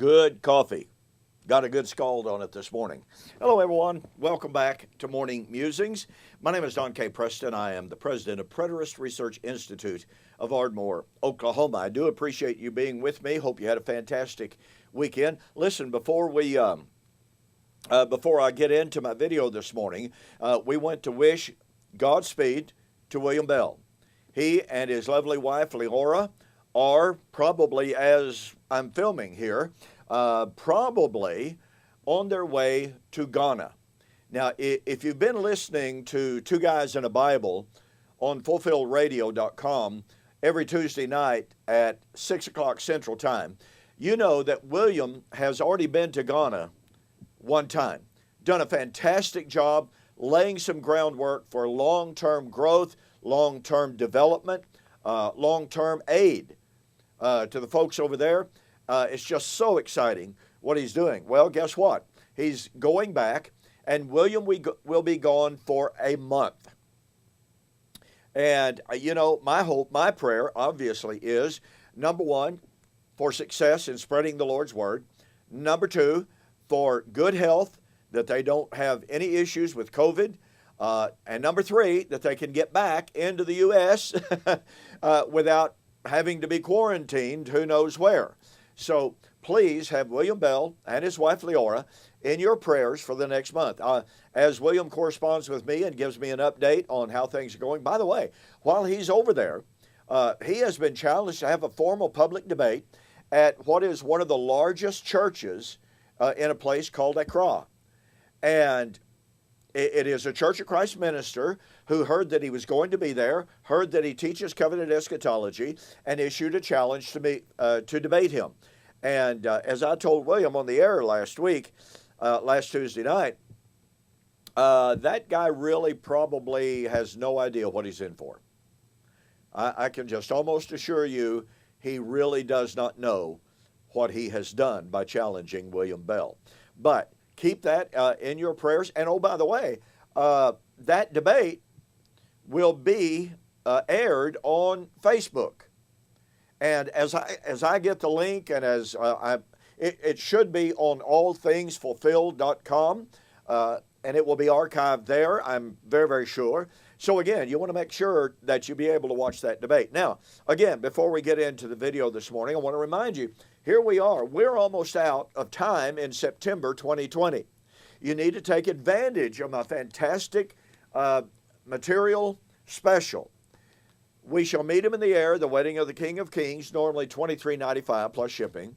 Good coffee. Got a good scald on it this morning. Hello, everyone. Welcome back to Morning Musings. My name is Don K. Preston. I am the president of Preterist Research Institute of Ardmore, Oklahoma. I do appreciate you being with me. Hope you had a fantastic weekend. Listen, before I get into my video this morning, we want to wish Godspeed to William Bell. He and his lovely wife, Leora, are probably, as I'm filming here, probably on their way to Ghana. Now, if you've been listening to Two Guys in a Bible on fulfillradio.com every Tuesday night at 6 o'clock Central Time, you know that William has already been to Ghana one time, done a fantastic job laying some groundwork for long-term growth, long-term development, long-term aid to the folks over there. It's just so exciting what he's doing. Well, guess what? He's going back, and William will be gone for a month. And, you know, my hope, my prayer, obviously, is, number one, for success in spreading the Lord's word. Number two, for good health, that they don't have any issues with COVID. And number three, that they can get back into the U.S. without having to be quarantined who knows where. So please have William Bell and his wife Leora in your prayers for the next month. As William corresponds with me and gives me an update on how things are going, by the way, while he's over there, he has been challenged to have a formal public debate at what is one of the largest churches in a place called Accra. And it is a Church of Christ minister who heard that he was going to be there, heard that he teaches covenant eschatology, and issued a challenge to me to debate him. And as I told William on the air last Tuesday night, that guy really probably has no idea what he's in for. I can just almost assure you he really does not know what he has done by challenging William Bell. But keep that in your prayers. And oh, by the way, that debate will be aired on Facebook. And as I get the link, and as it should be on allthingsfulfilled.com, and it will be archived there, I'm very, very sure. So again, you want to make sure that you be able to watch that debate. Now, again, before we get into the video this morning, I want to remind you, here we are. We're almost out of time in September 2020. You need to take advantage of my fantastic material special. We Shall Meet Him in the Air, The Wedding of the King of Kings, normally $23.95 plus shipping.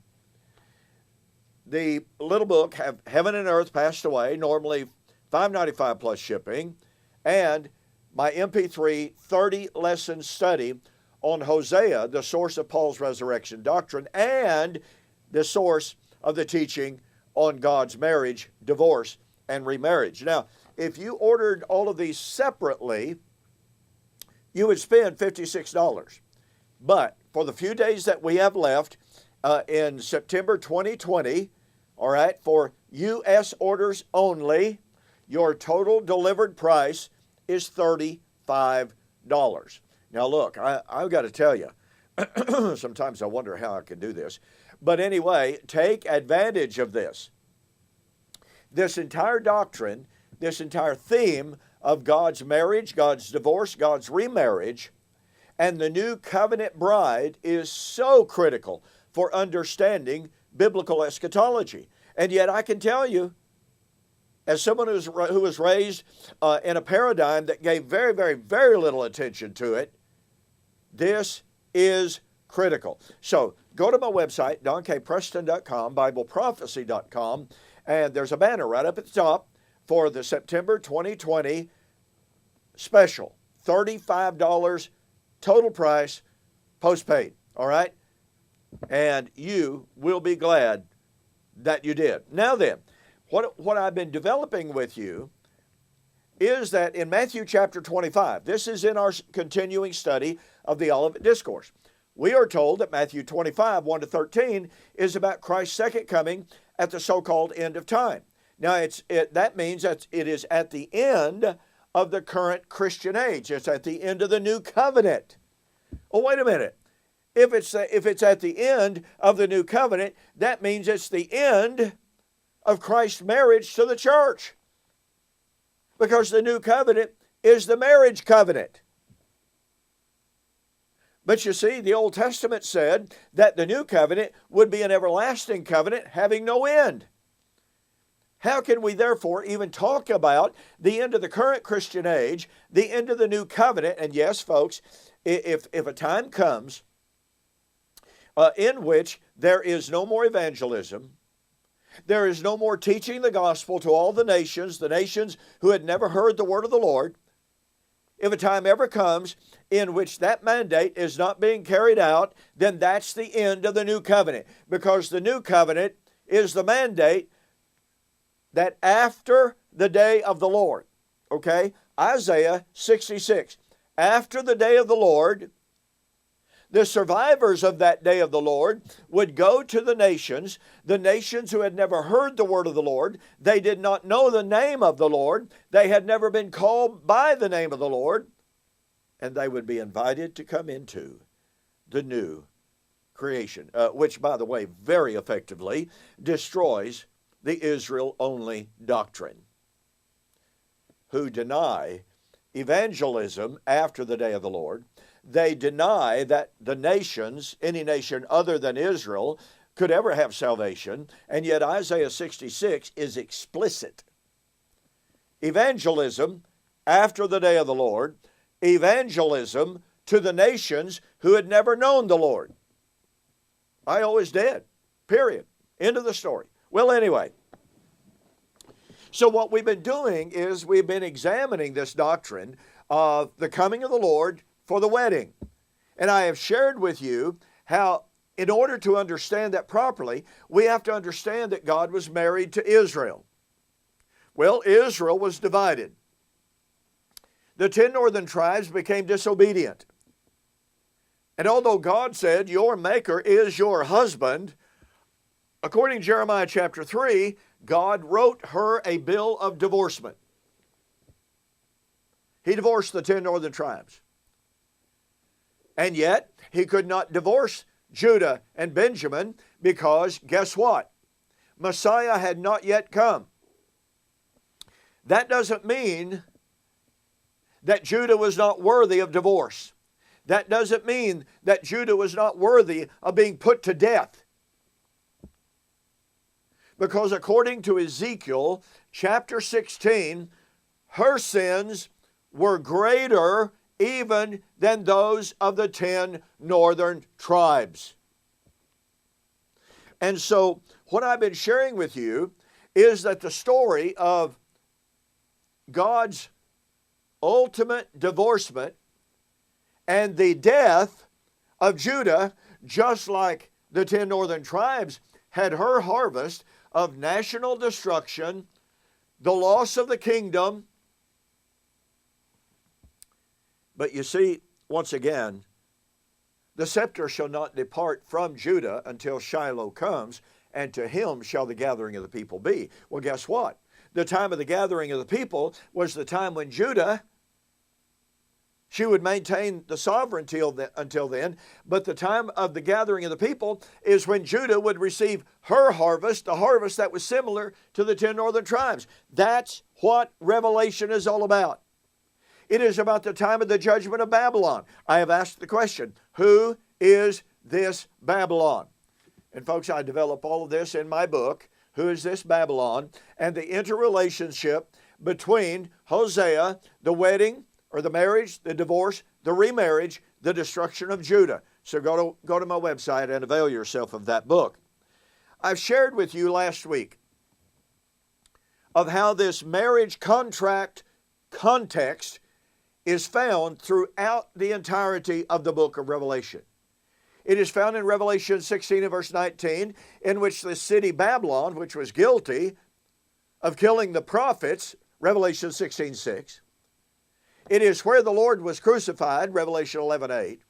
The little book, Heaven and Earth Passed Away, normally $5.95 plus shipping. And my MP3 30-lesson study on Hosea, the source of Paul's resurrection doctrine, and the source of the teaching on God's marriage, divorce, and remarriage. Now, if you ordered all of these separately, you would spend $56. But for the few days that we have left in September 2020, all right, for U.S. orders only, your total delivered price is $35. Now, look, I've got to tell you, sometimes I wonder how I can do this. But anyway, take advantage of this. This entire doctrine, this entire theme of God's marriage, God's divorce, God's remarriage, and the new covenant bride is so critical for understanding biblical eschatology. And yet I can tell you, as someone who was raised in a paradigm that gave very, very, very little attention to it, this is critical. So go to my website, donkpreston.com, bibleprophecy.com, and there's a banner right up at the top for the September 2020 special, $35 total price, postpaid, all right? And you will be glad that you did. Now then, what I've been developing with you is that in Matthew chapter 25, this is in our continuing study of the Olivet Discourse. We are told that Matthew 25, 1 to 13, is about Christ's second coming at the so-called end of time. Now, that means that it is at the end of the current Christian age. It's at the end of the new covenant. Oh, wait a minute. If it's at the end of the new covenant, that means it's the end of Christ's marriage to the church. Because the new covenant is the marriage covenant. But you see, the Old Testament said that the new covenant would be an everlasting covenant having no end. How can we therefore even talk about the end of the current Christian age, the end of the new covenant? And yes, folks, if a time comes in which there is no more evangelism, there is no more teaching the gospel to all the nations who had never heard the word of the Lord, if a time ever comes in which that mandate is not being carried out, then that's the end of the new covenant. Because the new covenant is the mandate that after the day of the Lord, okay? Isaiah 66, after the day of the Lord, the survivors of that day of the Lord would go to the nations who had never heard the word of the Lord. They did not know the name of the Lord. They had never been called by the name of the Lord. And they would be invited to come into the new creation, which, by the way, very effectively destroys the Israel-only doctrine, who deny evangelism after the day of the Lord. They deny that the nations, any nation other than Israel, could ever have salvation, and yet Isaiah 66 is explicit. Evangelism after the day of the Lord, evangelism to the nations who had never known the Lord. I always did, period. End of the story. Well, anyway, so what we've been doing is we've been examining this doctrine of the coming of the Lord for the wedding. And I have shared with you how, in order to understand that properly, we have to understand that God was married to Israel. Well, Israel was divided. The 10 northern tribes became disobedient. And although God said, your maker is your husband, according to Jeremiah chapter 3, God wrote her a bill of divorcement. He divorced the 10 northern tribes. And yet, he could not divorce Judah and Benjamin because, guess what? Messiah had not yet come. That doesn't mean that Judah was not worthy of divorce. That doesn't mean that Judah was not worthy of being put to death. Because according to Ezekiel chapter 16, her sins were greater even than those of the 10 northern tribes. And so what I've been sharing with you is that the story of God's ultimate divorcement and the death of Judah, just like the 10 northern tribes had her harvest of national destruction, the loss of the kingdom. But you see, once again, the scepter shall not depart from Judah until Shiloh comes, and to him shall the gathering of the people be. Well, guess what? The time of the gathering of the people was the time when Judah, she would maintain the sovereignty until then, but the time of the gathering of the people is when Judah would receive her harvest, the harvest that was similar to the 10 northern tribes. That's what Revelation is all about. It is about the time of the judgment of Babylon. I have asked the question, who is this Babylon? And folks, I develop all of this in my book, Who is This Babylon? And the interrelationship between Hosea, the wedding, or the marriage, the divorce, the remarriage, the destruction of Judah. So go to my website and avail yourself of that book. I've shared with you last week of how this marriage contract context is found throughout the entirety of the book of Revelation. It is found in Revelation 16 and verse 19, in which the city Babylon, which was guilty of killing the prophets, Revelation 16:6. It is where the Lord was crucified, Revelation 11:8.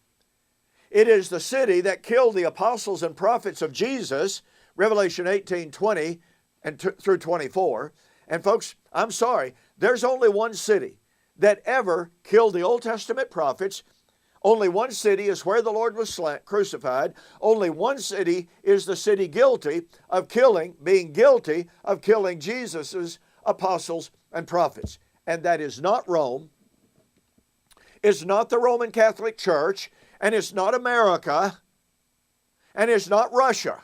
It is the city that killed the apostles and prophets of Jesus, Revelation 18:20 and through 24. And folks, I'm sorry, there's only one city that ever killed the Old Testament prophets Only one city is where the Lord was crucified. Only one city is the city being guilty of killing Jesus' apostles and prophets. And that is not Rome. It's not the Roman Catholic Church. And it's not America. And it's not Russia.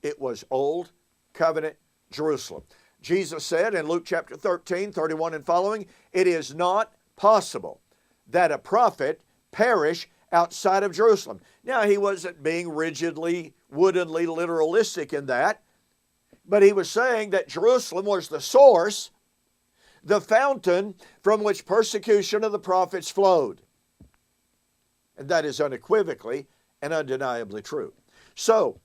It was Old Covenant Jerusalem. Jesus said in Luke chapter 13, 31 and following, it is not possible that a prophet perish outside of Jerusalem. Now, he wasn't being rigidly, woodenly literalistic in that, but he was saying that Jerusalem was the source, the fountain from which persecution of the prophets flowed. And that is unequivocally and undeniably true. So,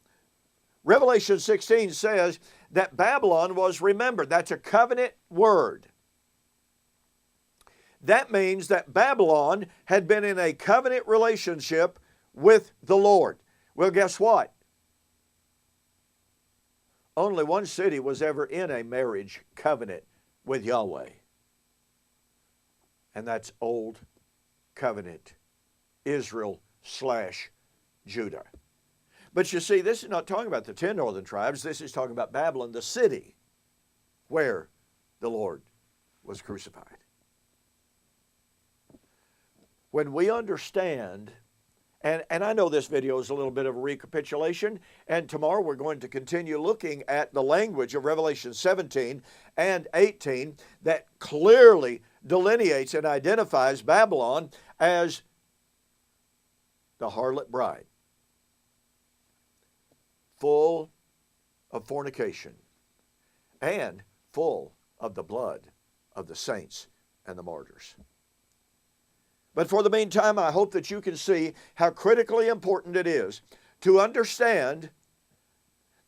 Revelation 16 says that Babylon was remembered. That's a covenant word. That means that Babylon had been in a covenant relationship with the Lord. Well, guess what? Only one city was ever in a marriage covenant with Yahweh. And that's Old Covenant Israel/Judah. But you see, this is not talking about the 10 northern tribes. This is talking about Babylon, the city where the Lord was crucified. When we understand, and I know this video is a little bit of a recapitulation, and tomorrow we're going to continue looking at the language of Revelation 17 and 18 that clearly delineates and identifies Babylon as the harlot bride, full of fornication and full of the blood of the saints and the martyrs. But for the meantime, I hope that you can see how critically important it is to understand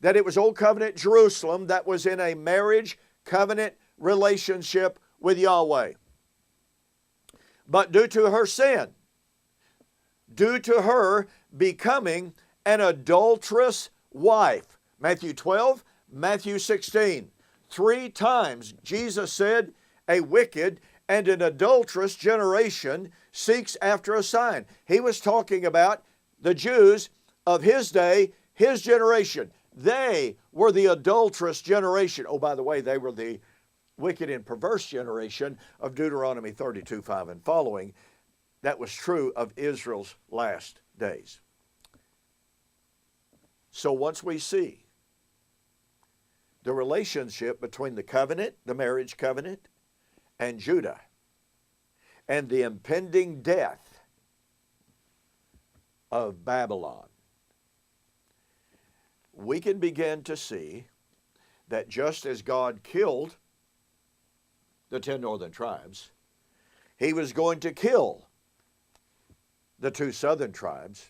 that it was Old Covenant Jerusalem that was in a marriage covenant relationship with Yahweh. But due to her sin, due to her becoming an adulterous wife, Matthew 12, Matthew 16, 3 times Jesus said, a wicked and an adulterous generation seeks after a sign. He was talking about the Jews of his day, his generation. They were the adulterous generation. Oh, by the way, they were the wicked and perverse generation of Deuteronomy 32, 5 and following. That was true of Israel's last days. So once we see the relationship between the covenant, the marriage covenant, and Judah, and the impending death of Babylon, we can begin to see that just as God killed the 10 northern tribes, he was going to kill the 2 southern tribes,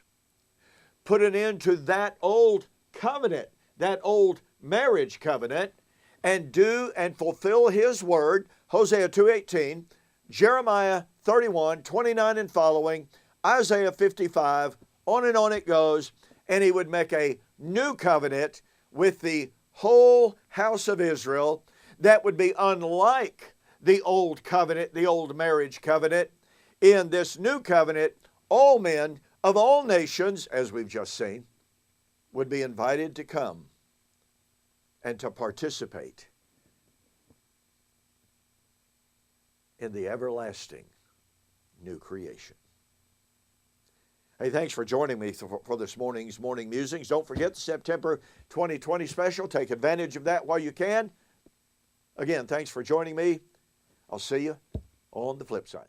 put an end to that old covenant, that old marriage covenant, and do and fulfill his word, Hosea 2:18, Jeremiah 31, 29 and following, Isaiah 55, on and on it goes, and he would make a new covenant with the whole house of Israel that would be unlike the old covenant, the old marriage covenant. In this new covenant, all men of all nations, as we've just seen, would be invited to come and to participate in the everlasting new creation. Hey, thanks for joining me for this morning's Morning Musings. Don't forget the September 2020 special. Take advantage of that while you can. Again, thanks for joining me. I'll see you on the flip side.